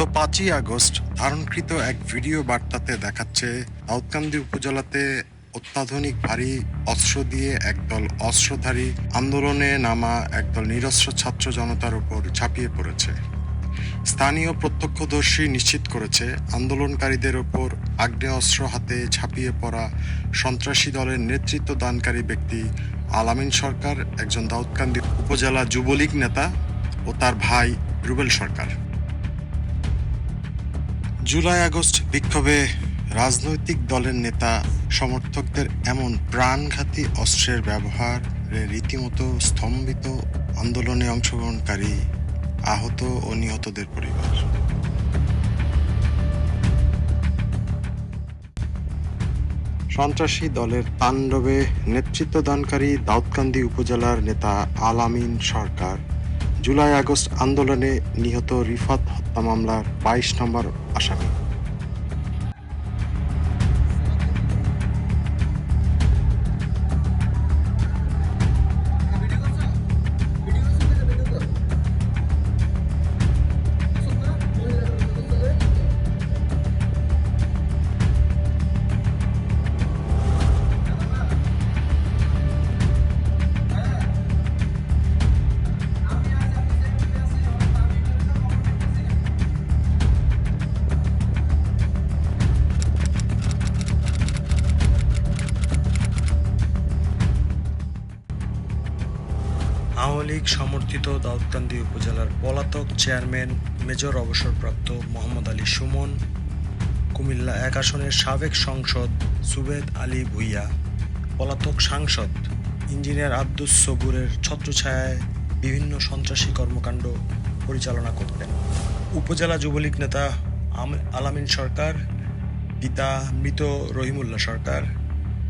গত 5ই আগস্ট ধারণকৃত এক ভিডিও বার্তাতে দেখাচ্ছে দাউদকান্দি উপজেলাতে অত্যাধুনিক ভারী অস্ত্র দিয়ে একদল অস্ত্রধারী আন্দোলনে নামা একদল নিরস্ত্র ছাত্র জনতার উপর ঝাঁপিয়ে পড়েছে। স্থানীয় প্রত্যক্ষদর্শী নিশ্চিত করেছে, আন্দোলনকারীদের ওপর আগ্নেয়াস্ত্র হাতে ঝাঁপিয়ে পড়া সন্ত্রাসী দলের নেতৃত্ব দানকারী ব্যক্তি আলামিন সরকার, একজন দাউদকান্দি উপজেলা যুবলীগ নেতা, ও তার ভাই রুবেল সরকার। জুলাই আগস্ট বিক্ষোভে রাজনৈতিক দলের নেতা সমর্থকদের এমন প্রাণঘাতী অস্ত্রের ব্যবহারে রীতিমতো স্তম্ভিত আন্দোলনে অংশগ্রহণকারী, আহত ও নিহতদের পরিবার। সন্ত্রাসী দলের তাণ্ডবে নেতৃত্বদানকারী দাউদকান্দি উপজেলার নেতা আলামিন সরকার জুলাই আগস্ট আন্দোলনে নিহত রিফাত হত্যা মামলার 22 নম্বর আসামি। আওয়ামী লীগ সমর্থিত দাউদকান্দি উপজেলার পলাতক চেয়ারম্যান মেজর অবসরপ্রাপ্ত মোহাম্মদ আলী সুমন, কুমিল্লা 1 আসনের সাবেক সংসদ সুবেদ আলী ভুইয়া, পলাতক সাংসদ ইঞ্জিনিয়ার আব্দুস সবুরের ছত্রছায়ায় বিভিন্ন সন্ত্রাসী কর্মকাণ্ড পরিচালনা করতেন। উপজেলা যুবলীগ নেতা আলামিন সরকার, পিতা মৃত রহিমুল্লাহ সরকার,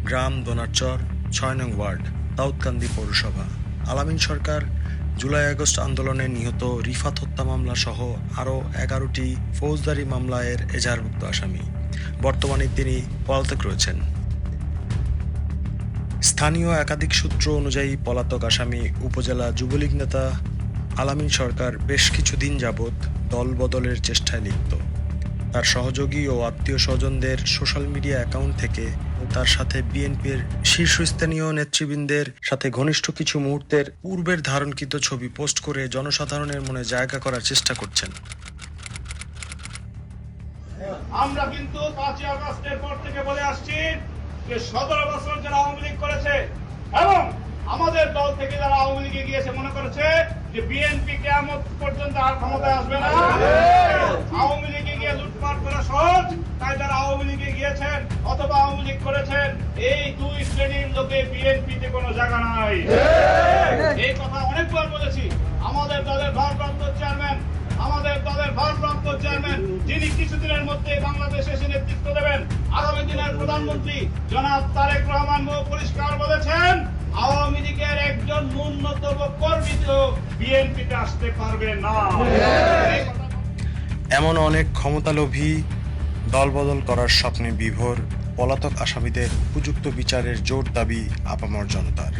গ্রাম দোনারচর 6 নং ওয়ার্ড, দাউদকান্দি পৌরসভা। আলামিন সরকার জুলাই আগস্ট আন্দোলনে নিহত রিফাত হত্যা মামলা সহ আরও 11টি ফৌজদারি মামলার এজাহারভুক্ত আসামি। বর্তমানে তিনি পলাতক রয়েছেন। স্থানীয় একাধিক সূত্র অনুযায়ী পলাতক আসামি উপজেলা যুবলীগ নেতা আলামিন সরকার বেশ কিছুদিন যাবৎ দল বদলের চেষ্টায় লিপ্ত। তার সহযোগী ও আত্মীয় স্বজনদের সোশ্যাল মিডিয়া অ্যাকাউন্ট থেকে তার সাথে বিএনপির শীর্ষস্থানীয় নেতৃবৃন্দের সাথে ঘনিষ্ঠ কিছু মুহূর্তের পূর্বের ধারণকৃত ছবি পোস্ট করে জনসাধারণের মনে জায়গা করার চেষ্টা করছেন। আমরা কিন্তু 5ই আগস্টের পর থেকে বলে আসছি যে 17 বছর যারা আওয়ামী লীগ করেছে এবং আমাদের দল থেকে যারা আওয়ামী লীগে গিয়েছে মনে করেছে যে বিএনপি কিয়ামত পর্যন্ত আর ক্ষমতায় আসবে না, আওয়ামী লীগে গিয়ে লুটপাট করা সহজ, তাই যারা আওয়ামী লীগে গিয়েছেন অথবা আওয়ামী লীগ করেছেন এই দুই শ্রেণীর লোকে বিএনপিতে কোনো জায়গা নাই। এই কথা অনেকবার বলেছি। আমাদের দলের ভারপ্রাপ্ত চেয়ারম্যান যিনি কিছুদিনের মধ্যে বাংলাদেশে এসে নেতৃত্ব দেবেন, আগামী দিনের প্রধানমন্ত্রী জনাব তারেক রহমান পরিষ্কার বলেছেন আওয়ামী লীগের একজন ন্যূনতম কর্মী বিএনপিতে আসতে পারবে না। এমন অনেক ক্ষমতালোভী দলবদল করার স্বপ্নে বিভোর পলাতক আসামিদের উপযুক্ত বিচারের জোর দাবি আপামর জনতার।